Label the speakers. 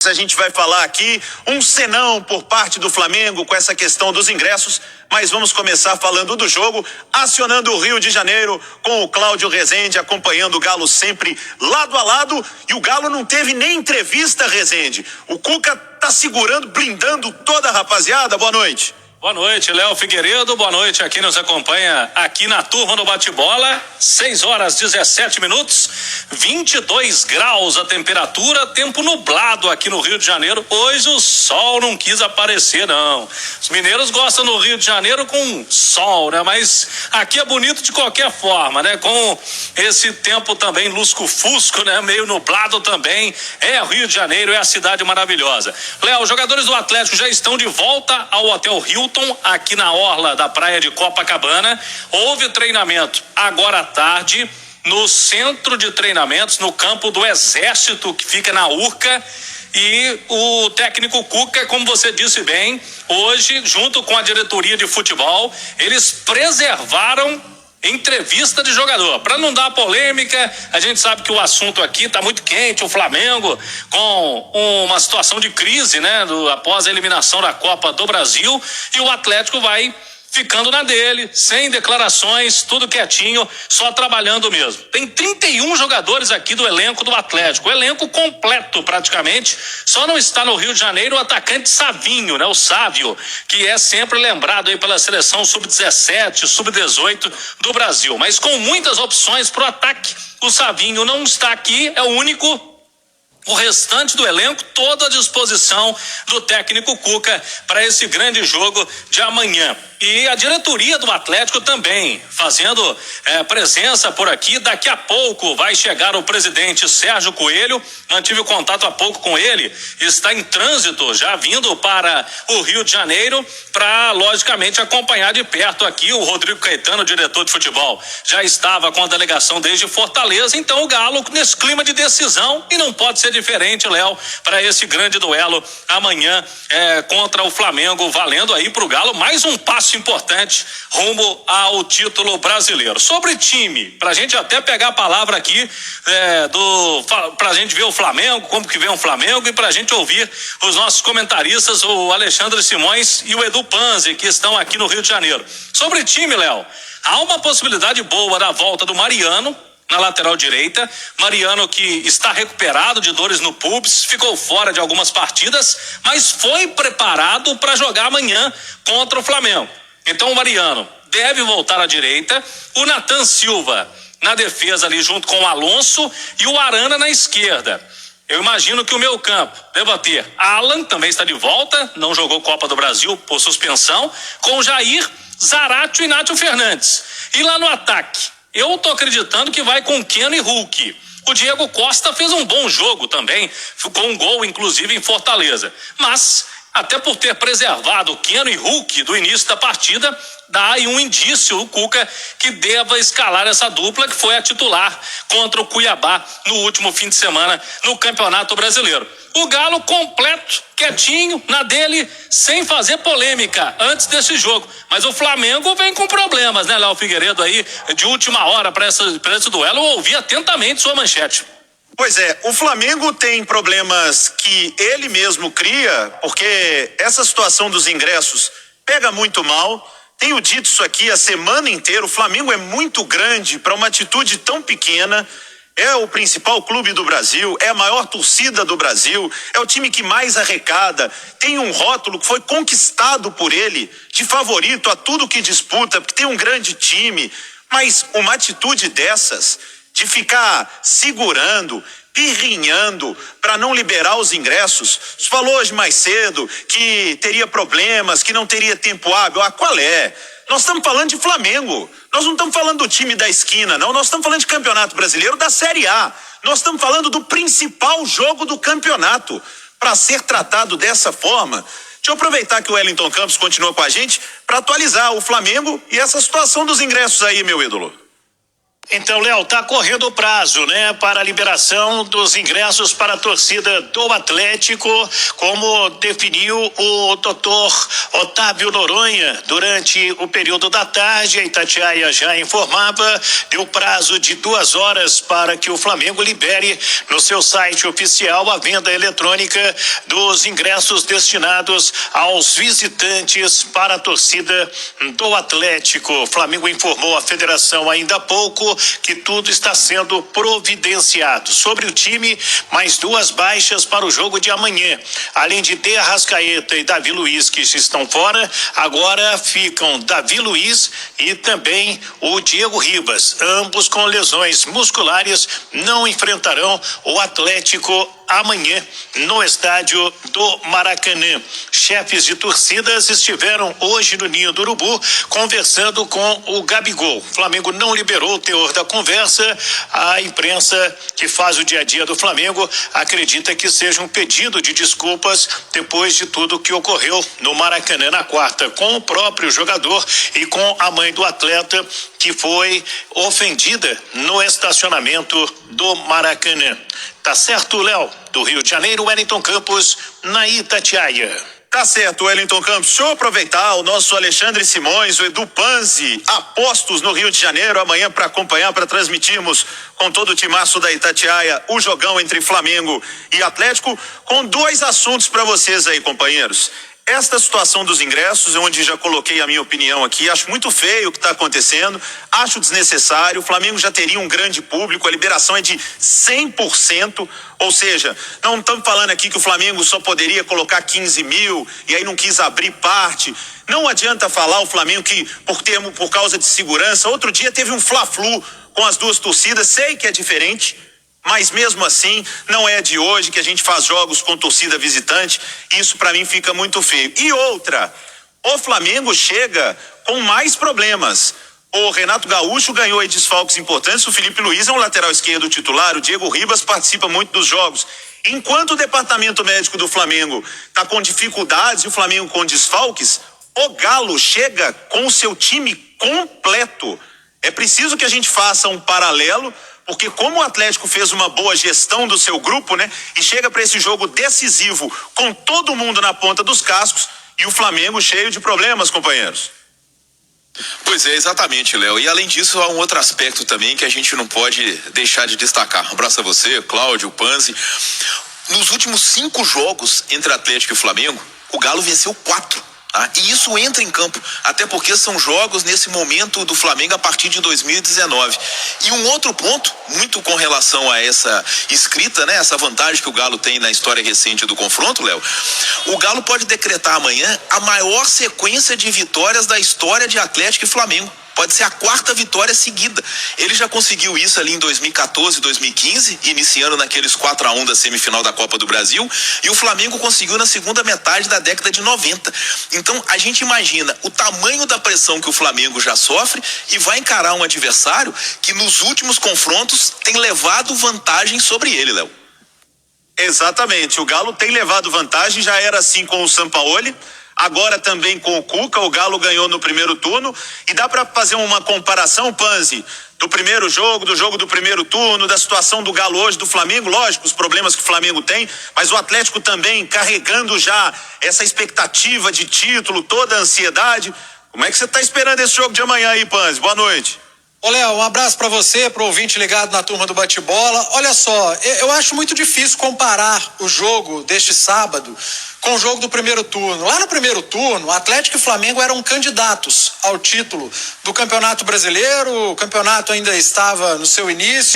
Speaker 1: A gente vai falar aqui um senão por parte do Flamengo com essa questão dos ingressos, mas vamos começar falando do jogo, acionando o Rio de Janeiro com o Cláudio Rezende acompanhando o Galo sempre lado a lado, e o Galo não teve nem entrevista, Rezende. O Cuca tá segurando, blindando toda a rapaziada. Boa noite.
Speaker 2: Boa noite, Léo Figueiredo, boa noite a quem nos acompanha aqui na Turma do Bate-Bola, 6h17, 22 graus a temperatura, tempo nublado aqui no Rio de Janeiro. Hoje o sol não quis aparecer, não. Os mineiros gostam no Rio de Janeiro com sol, né? Mas aqui é bonito de qualquer forma, né? Com esse tempo também lusco-fusco, né? Meio nublado também. É o Rio de Janeiro, é a cidade maravilhosa. Léo, os jogadores do Atlético já estão de volta ao Hotel Hilton, aqui na orla da praia de Copacabana. Houve treinamento agora à tarde no centro de treinamentos, no campo do Exército, que fica na Urca. E o técnico Cuca, como você disse bem, hoje, junto com a diretoria de futebol, eles preservaram entrevista de jogador, para não dar polêmica. A gente sabe que o assunto aqui está muito quente, o Flamengo com uma situação de crise, né, após a eliminação da Copa do Brasil, e o Atlético vai ficando na dele, sem declarações, tudo quietinho, só trabalhando mesmo. Tem 31 jogadores aqui do elenco do Atlético, o elenco completo praticamente. Só não está no Rio de Janeiro o atacante Savinho, né? O Sávio, que é sempre lembrado aí pela seleção sub-17, sub-18 do Brasil. Mas com muitas opções para o ataque, o Savinho não está aqui, é o único. O restante do elenco todo à disposição do técnico Cuca para esse grande jogo de amanhã. E a diretoria do Atlético também fazendo presença por aqui. Daqui a pouco vai chegar o presidente Sérgio Coelho. Mantive contato há pouco com ele. Está em trânsito, já vindo para o Rio de Janeiro para, logicamente, acompanhar de perto aqui o Rodrigo Caetano, diretor de futebol. Já estava com a delegação desde Fortaleza. Então o Galo nesse clima de decisão, e não pode ser diferente, Léo, para esse grande duelo amanhã contra o Flamengo, valendo aí para o Galo mais um passo importante rumo ao título brasileiro. Sobre time, pra gente até pegar a palavra aqui pra gente ver o Flamengo, como que vem o Flamengo, e pra gente ouvir os nossos comentaristas, o Alexandre Simões e o Edu Panzi, que estão aqui no Rio de Janeiro. Sobre time, Léo, há uma possibilidade boa da volta do Mariano na lateral direita. Mariano, que está recuperado de dores no pubis, ficou fora de algumas partidas, mas foi preparado para jogar amanhã contra o Flamengo. Então o Mariano deve voltar à direita, o Nathan Silva na defesa ali junto com o Alonso e o Arana na esquerda. Eu imagino que o meio campo deva ter Alan, também está de volta, não jogou Copa do Brasil por suspensão, com Jair, Zaratio e Nátio Fernandes. E lá no ataque, eu tô acreditando que vai com Keno e Hulk. O Diego Costa fez um bom jogo também, ficou um gol inclusive em Fortaleza. Mas, até por ter preservado Keno e Hulk do início da partida, dá aí um indício o Cuca que deva escalar essa dupla, que foi a titular contra o Cuiabá no último fim de semana no Campeonato Brasileiro. O Galo completo, quietinho, na dele, sem fazer polêmica antes desse jogo. Mas o Flamengo vem com problemas, né, Léo Figueiredo, aí, de última hora para esse duelo. Eu ouvi atentamente sua manchete.
Speaker 1: Pois é, o Flamengo tem problemas que ele mesmo cria, porque essa situação dos ingressos pega muito mal. Tenho dito isso aqui a semana inteira. O Flamengo é muito grande para uma atitude tão pequena. É o principal clube do Brasil, é a maior torcida do Brasil, é o time que mais arrecada, tem um rótulo que foi conquistado por ele de favorito a tudo que disputa, porque tem um grande time. Mas uma atitude dessas, de ficar segurando, pirrinhando para não liberar os ingressos, você falou hoje mais cedo que teria problemas, que não teria tempo hábil. Qual é? Nós estamos falando de Flamengo, nós não estamos falando do time da esquina, não, nós estamos falando de Campeonato Brasileiro da Série A, nós estamos falando do principal jogo do campeonato. Para ser tratado dessa forma, deixa eu aproveitar que o Wellington Campos continua com a gente para atualizar o Flamengo e essa situação dos ingressos aí, meu ídolo.
Speaker 3: Então, Léo, tá correndo o prazo, né, para a liberação dos ingressos para a torcida do Atlético, como definiu o doutor Otávio Noronha durante o período da tarde. A Itatiaia já informava, deu prazo de 2 horas para que o Flamengo libere no seu site oficial a venda eletrônica dos ingressos destinados aos visitantes para a torcida do Atlético. O Flamengo informou à federação ainda há pouco que tudo está sendo providenciado. Sobre o time, mais 2 baixas para o jogo de amanhã. Além de De Arrascaeta e Davi Luiz, que estão fora, agora ficam Davi Luiz e também o Diego Ribas. Ambos com lesões musculares não enfrentarão o Atlético amanhã no estádio do Maracanã. Chefes de torcidas estiveram hoje no Ninho do Urubu conversando com o Gabigol. O Flamengo não liberou o teor da conversa. A imprensa que faz o dia a dia do Flamengo acredita que seja um pedido de desculpas depois de tudo que ocorreu no Maracanã na quarta, com o próprio jogador e com a mãe do atleta que foi ofendida no estacionamento do Maracanã. Tá certo, Léo? Do Rio de Janeiro, Wellington Campos, na Itatiaia.
Speaker 1: Tá certo, Wellington Campos. Deixa eu aproveitar o nosso Alexandre Simões, o Edu Panzi, apostos no Rio de Janeiro amanhã para acompanhar, para transmitirmos com todo o timaço da Itatiaia o jogão entre Flamengo e Atlético, com 2 assuntos para vocês aí, companheiros. Esta situação dos ingressos, onde já coloquei a minha opinião aqui, acho muito feio o que está acontecendo, acho desnecessário. O Flamengo já teria um grande público, a liberação é de 100%, ou seja, não estamos falando aqui que o Flamengo só poderia colocar 15 mil e aí não quis abrir parte. Não adianta falar o Flamengo que por causa de segurança, outro dia teve um Fla-Flu com as 2 torcidas, sei que é diferente, mas mesmo assim, não é de hoje que a gente faz jogos com torcida visitante. Isso para mim fica muito feio. E outra, o Flamengo chega com mais problemas. O Renato Gaúcho ganhou aí desfalques importantes. O Felipe Luiz é um lateral esquerdo titular. O Diego Ribas participa muito dos jogos. Enquanto o departamento médico do Flamengo está com dificuldades e o Flamengo com desfalques, o Galo chega com o seu time completo. É preciso que a gente faça um paralelo, porque como o Atlético fez uma boa gestão do seu grupo, né? E chega para esse jogo decisivo com todo mundo na ponta dos cascos e o Flamengo cheio de problemas, companheiros.
Speaker 4: Pois é, exatamente, Léo. E além disso, há um outro aspecto também que a gente não pode deixar de destacar. Um abraço a você, Cláudio, Panzi. Nos últimos 5 jogos entre Atlético e Flamengo, o Galo venceu 4. E isso entra em campo, até porque são jogos nesse momento do Flamengo a partir de 2019. E um outro ponto, muito com relação a essa escrita, né, essa vantagem que o Galo tem na história recente do confronto, Léo, o Galo pode decretar amanhã a maior sequência de vitórias da história de Atlético e Flamengo. Pode ser a 4ª vitória seguida. Ele já conseguiu isso ali em 2014, 2015, iniciando naqueles 4-1 da semifinal da Copa do Brasil, e o Flamengo conseguiu na segunda metade da década de 90. Então, a gente imagina o tamanho da pressão que o Flamengo já sofre e vai encarar um adversário que nos últimos confrontos tem levado vantagem sobre ele, Léo.
Speaker 1: Exatamente, o Galo tem levado vantagem, já era assim com o Sampaoli. Agora também com o Cuca, o Galo ganhou no primeiro turno e dá para fazer uma comparação, Panzi, do primeiro jogo, do jogo do primeiro turno, da situação do Galo hoje, do Flamengo, lógico, os problemas que o Flamengo tem, mas o Atlético também carregando já essa expectativa de título, toda a ansiedade. Como é que você está esperando esse jogo de amanhã aí, Panzi? Boa noite.
Speaker 5: Ô, Léo, um abraço para você, pro ouvinte ligado na turma do bate-bola. Olha só, eu acho muito difícil comparar o jogo deste sábado com o jogo do primeiro turno. Lá no primeiro turno, Atlético e Flamengo eram candidatos ao título do Campeonato Brasileiro, o campeonato ainda estava no seu início.